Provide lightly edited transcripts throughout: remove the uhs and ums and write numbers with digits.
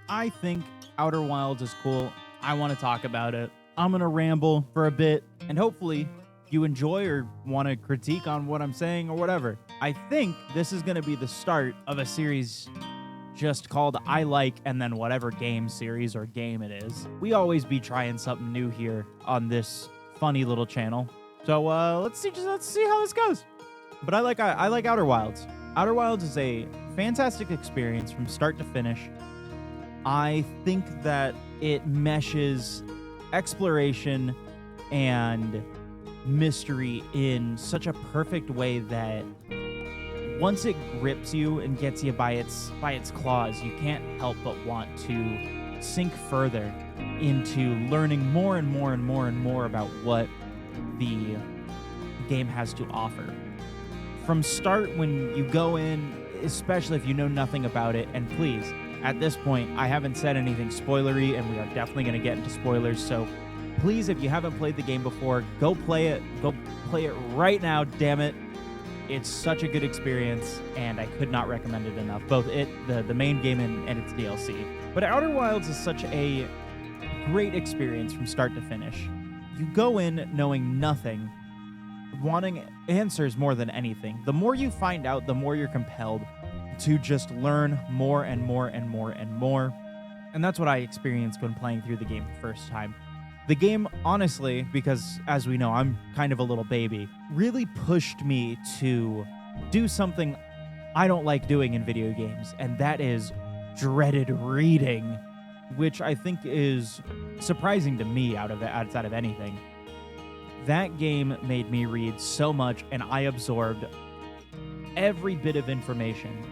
I think Outer Wilds is cool. I want to talk about it. I'm going to ramble for a bit, and hopefully you enjoy or want to critique on what I'm saying or whatever. I think this is going to be the start of a series just called I Like and then whatever game series or game it is. We always be trying something new here on this funny little channel. So let's see how this goes. But I like Outer Wilds. Outer Wilds is a fantastic experience from start to finish. I think that it meshes exploration and mystery in such a perfect way that once it grips you and gets you by its claws, you can't help but want to sink further into learning more and more and more and more about what the game has to offer. From start, when you go in, especially if you know nothing about it, and please, at this point, I haven't said anything spoilery, and we are definitely going to get into spoilers, so please, if you haven't played the game before, go play it. Go play it right now, damn it. It's such a good experience, and I could not recommend it enough, both the main game and its DLC. But Outer Wilds is such a great experience from start to finish. You go in knowing nothing, wanting answers more than anything. The more you find out, the more you're compelled to just learn more and more and more and more. And that's what I experienced when playing through the game the first time. The game, honestly, because as we know, I'm kind of a little baby, really pushed me to do something I don't like doing in video games, and that is dreaded reading, which I think is surprising to me outside of anything. That game made me read so much, and I absorbed every bit of information,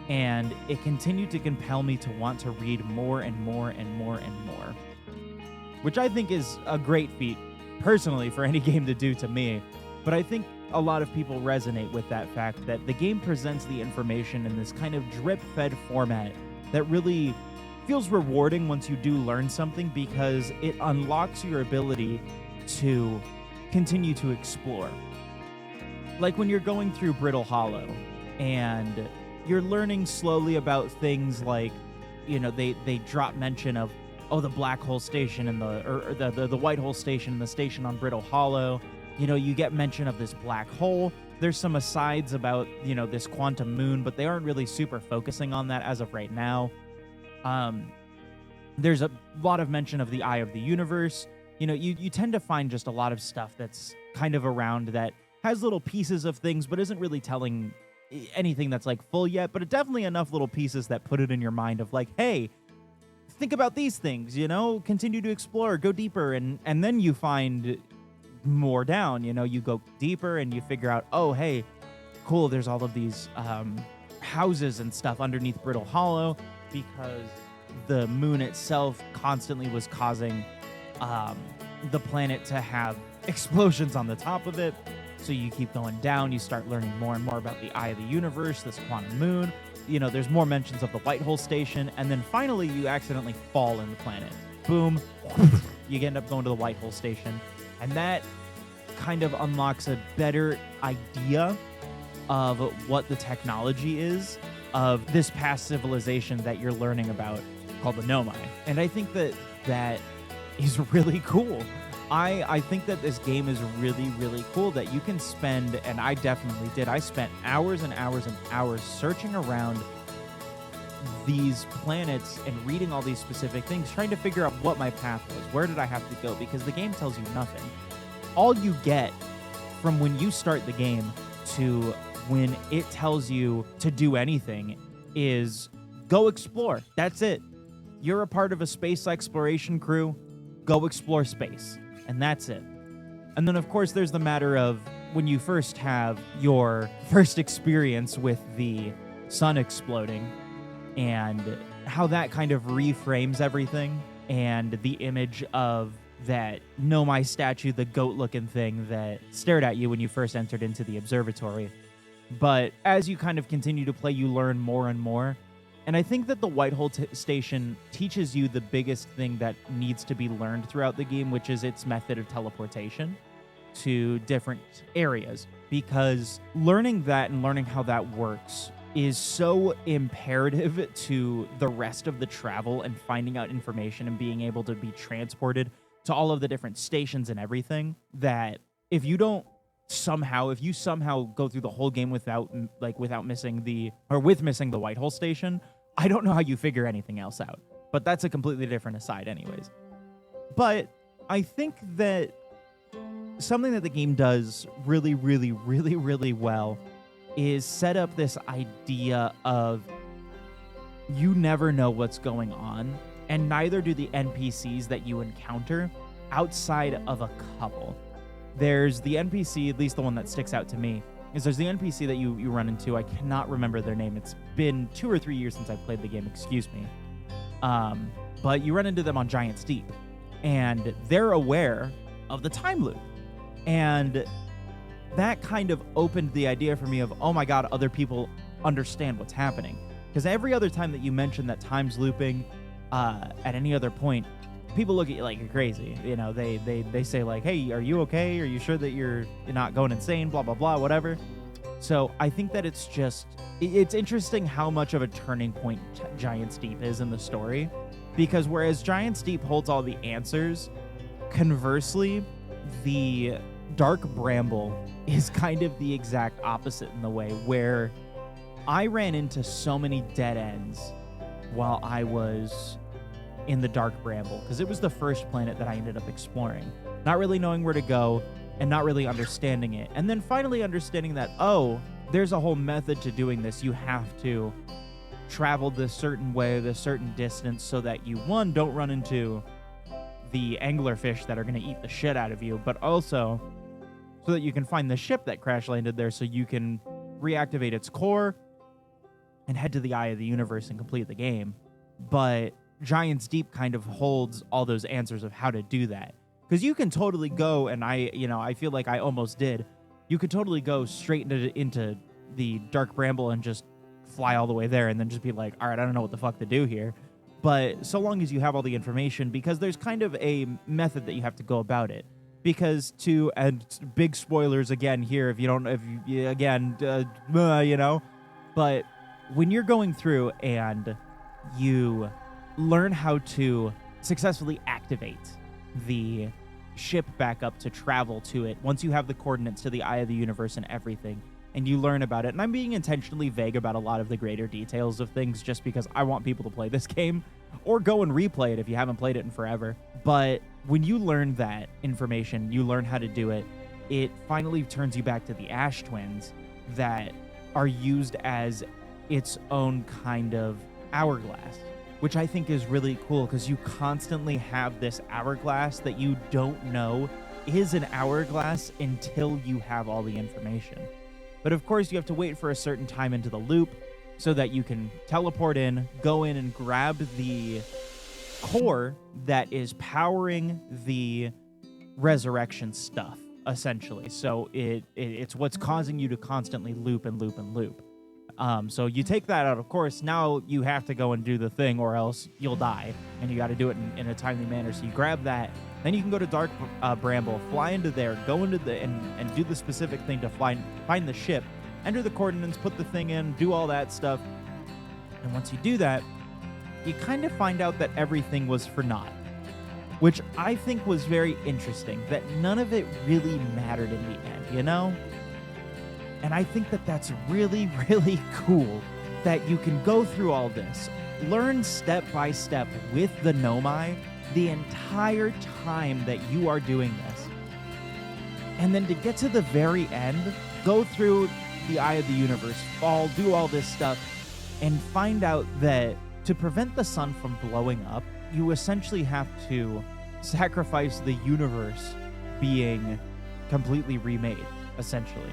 and it continued to compel me to want to read more and more and more and more, which I think is a great feat, personally, for any game to do to me. But I think a lot of people resonate with that fact that the game presents the information in this kind of drip-fed format that really feels rewarding once you do learn something, because it unlocks your ability to continue to explore. Like when you're going through Brittle Hollow and you're learning slowly about things like, you know, they drop mention of, oh, the black hole station and the white hole station and the station on Brittle Hollow. You know, you get mention of this black hole. There's some asides about, you know, this quantum moon, but they aren't really super focusing on that as of right now. There's a lot of mention of the eye of the universe. You know, you tend to find just a lot of stuff that's kind of around that has little pieces of things, but isn't really telling anything that's like full yet, but definitely enough little pieces that put it in your mind of like, hey, think about these things, you know, continue to explore, go deeper, and then you find more down, you know, you go deeper and you figure out, oh, hey, cool, there's all of these houses and stuff underneath Brittle Hollow because the moon itself constantly was causing the planet to have explosions on the top of it. So you keep going down, you start learning more and more about the eye of the universe, this quantum moon. You know, there's more mentions of the white hole station, and then finally you accidentally fall in the planet. Boom, you end up going to the white hole station, and that kind of unlocks a better idea of what the technology is of this past civilization that you're learning about called the Nomai. And I think that is really cool. I think that this game is really, really cool that you can spend, and I definitely did, I spent hours and hours and hours searching around these planets and reading all these specific things, trying to figure out what my path was. Where did I have to go? Because the game tells you nothing. All you get from when you start the game to when it tells you to do anything is go explore. That's it. You're a part of a space exploration crew. Go explore space. And that's it. And then, of course, there's the matter of when you first have your first experience with the sun exploding and how that kind of reframes everything, and the image of that Nomai statue, the goat-looking thing that stared at you when you first entered into the observatory. But as you kind of continue to play, you learn more and more. And I think that the White Hole Station teaches you the biggest thing that needs to be learned throughout the game, which is its method of teleportation to different areas. Because learning that and learning how that works is so imperative to the rest of the travel and finding out information and being able to be transported to all of the different stations and everything, that if you somehow go through the whole game without missing the Whitehole station, I don't know how you figure anything else out. But that's a completely different aside anyways. But I think that something that the game does really, really, really, really well is set up this idea of you never know what's going on, and neither do the NPCs that you encounter outside of a couple. There's the NPC, at least the one that sticks out to me, is there's the NPC that you run into. I cannot remember their name. It's been 2 or 3 years since I played the game, excuse me. But you run into them on Giant Steep, and they're aware of the time loop. And that kind of opened the idea for me of, oh my god, other people understand what's happening. Because every other time that you mention that time's looping at any other point, people look at you like you're crazy. You know, they say like, hey, are you okay? Are you sure that you're not going insane? Blah, blah, blah, whatever. So I think that it's interesting how much of a turning point Giant Steep is in the story. Because whereas Giant Steep holds all the answers, conversely, the Dark Bramble is kind of the exact opposite in the way where I ran into so many dead ends while I was in the Dark Bramble, because it was the first planet that I ended up exploring, not really knowing where to go and not really understanding it. And then finally understanding that, oh, there's a whole method to doing this. You have to travel this certain way, this certain distance, so that you, one, don't run into the anglerfish that are going to eat the shit out of you, but also so that you can find the ship that crash landed there so you can reactivate its core and head to the Eye of the Universe and complete the game. But Giant's Deep kind of holds all those answers of how to do that. Because you can totally go, and I feel like I almost did, you could totally go straight into the Dark Bramble and just fly all the way there and then just be like, all right, I don't know what the fuck to do here. But so long as you have all the information, because there's kind of a method that you have to go about it. Because and big spoilers again here, but when you're going through and you learn how to successfully activate the ship back up to travel to it, once you have the coordinates to the Eye of the Universe and everything, and you learn about it, and I'm being intentionally vague about a lot of the greater details of things just because I want people to play this game, or go and replay it if you haven't played it in forever. But when you learn that information, you learn how to do it, it finally turns you back to the Ash Twins that are used as its own kind of hourglass, which I think is really cool because you constantly have this hourglass that you don't know is an hourglass until you have all the information. But of course, you have to wait for a certain time into the loop so that you can teleport in, go in and grab the core that is powering the resurrection stuff, essentially. So it's what's causing you to constantly loop and loop and loop. So you take that out, of course, now you have to go and do the thing or else you'll die, and you got to do it in a timely manner. So you grab that, then you can go to Dark Bramble, fly into there, go into and do the specific thing to find the ship, enter the coordinates, put the thing in, do all that stuff. And once you do that, you kind of find out that everything was for naught, which I think was very interesting, that none of it really mattered in the end, you know? And I think that that's really, really cool that you can go through all this, learn step by step with the Nomai the entire time that you are doing this. And then to get to the very end, go through the Eye of the Universe, fall, do all this stuff, and find out that to prevent the sun from blowing up, you essentially have to sacrifice the universe being completely remade, essentially.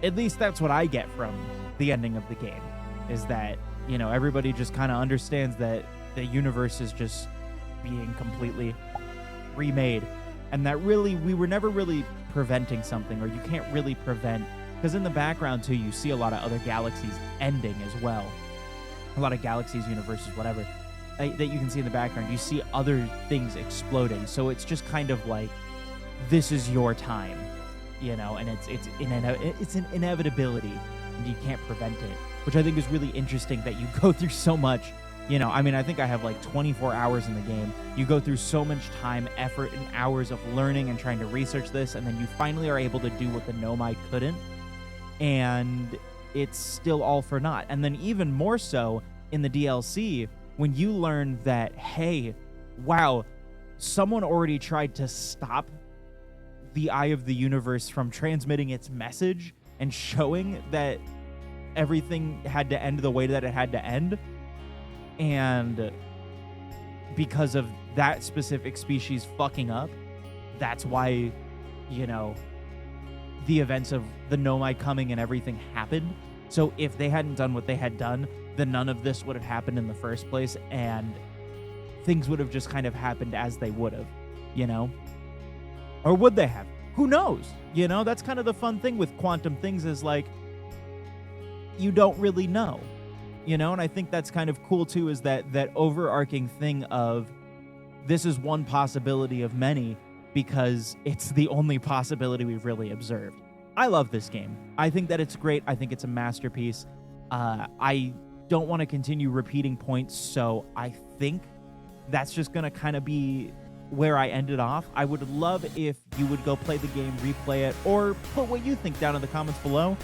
At least that's what I get from the ending of the game, is that, you know, everybody just kind of understands that the universe is just being completely remade, and that really we were never really preventing something, or you can't really prevent, because in the background too you see a lot of other galaxies ending as well, a lot of galaxies, universes, whatever, that you can see in the background. You see other things exploding, so it's just kind of like, this is your time, you know, and it's an inevitability and you can't prevent it, which I think is really interesting that you go through so much. You know, I mean, I think I have like 24 hours in the game. You go through so much time, effort, and hours of learning and trying to research this, and then you finally are able to do what the Nomai couldn't, and it's still all for naught. And then even more so in the DLC, when you learn that, hey, wow, someone already tried to stop the Eye of the Universe from transmitting its message and showing that everything had to end the way that it had to end. And because of that specific species fucking up, that's why, you know, the events of the Nomai coming and everything happened. So if they hadn't done what they had done, then none of this would have happened in the first place, and things would have just kind of happened as they would have, you know? Or would they have? Who knows? You know, that's kind of the fun thing with quantum things, is like, you don't really know, you know? And I think that's kind of cool too, is that overarching thing of, this is one possibility of many, because it's the only possibility we've really observed. I love this game. I think that it's great. I think it's a masterpiece. I don't want to continue repeating points, so I think that's just going to kind of be where I ended off. I would love if you would go play the game, replay it, or put what you think down in the comments below.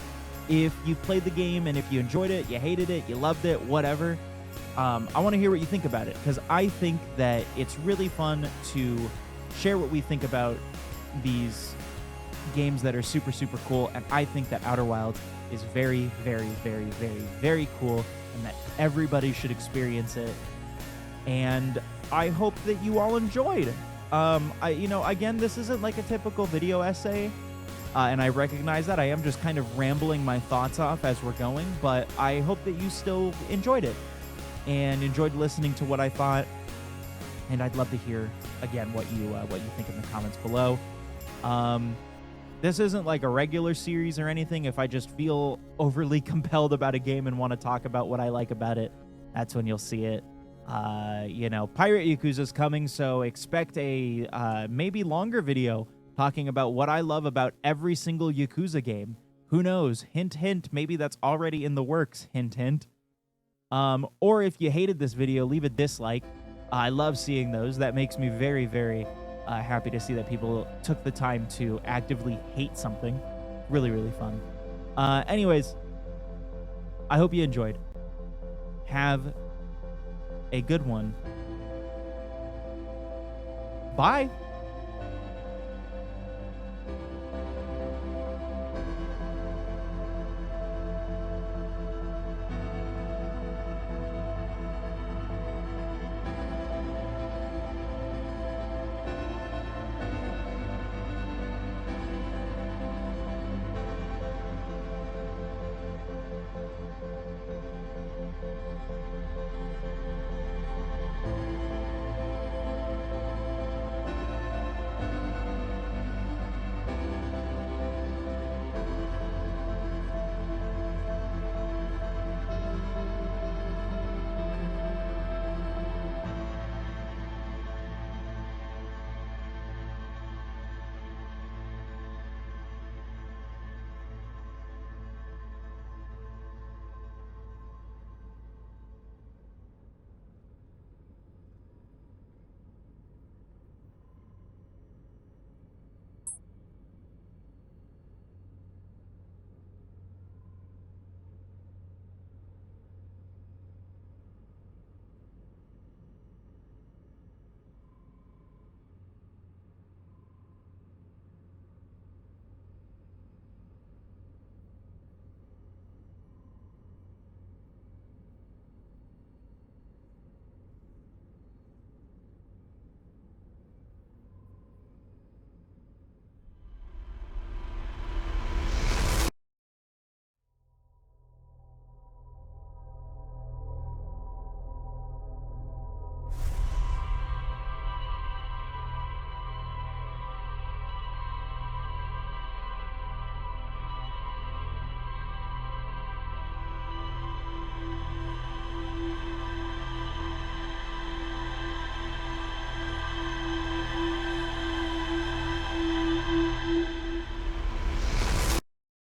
If you've played the game and if you enjoyed it, you hated it, you loved it, whatever, I want to hear what you think about it, because I think that it's really fun to share what we think about these games that are super, super cool. And I think that Outer Wilds is very, very, very, very, very cool, and that everybody should experience it. And I hope that you all enjoyed. Again, this isn't like a typical video essay, and I recognize that I am just kind of rambling my thoughts off as we're going, but I hope that you still enjoyed it and enjoyed listening to what I thought. And I'd love to hear, again, what you think in the comments below. This isn't like a regular series or anything. If I just feel overly compelled about a game and want to talk about what I like about it, that's when you'll see it. Pirate Yakuza's coming, so expect a maybe longer video talking about what I love about every single Yakuza game. Who knows? Hint, hint. Maybe that's already in the works. Hint, hint. Or if you hated this video, leave a dislike. I love seeing those. That makes me very, very happy to see that people took the time to actively hate something. Really, really fun. Anyways, I hope you enjoyed. Have a good one. Bye.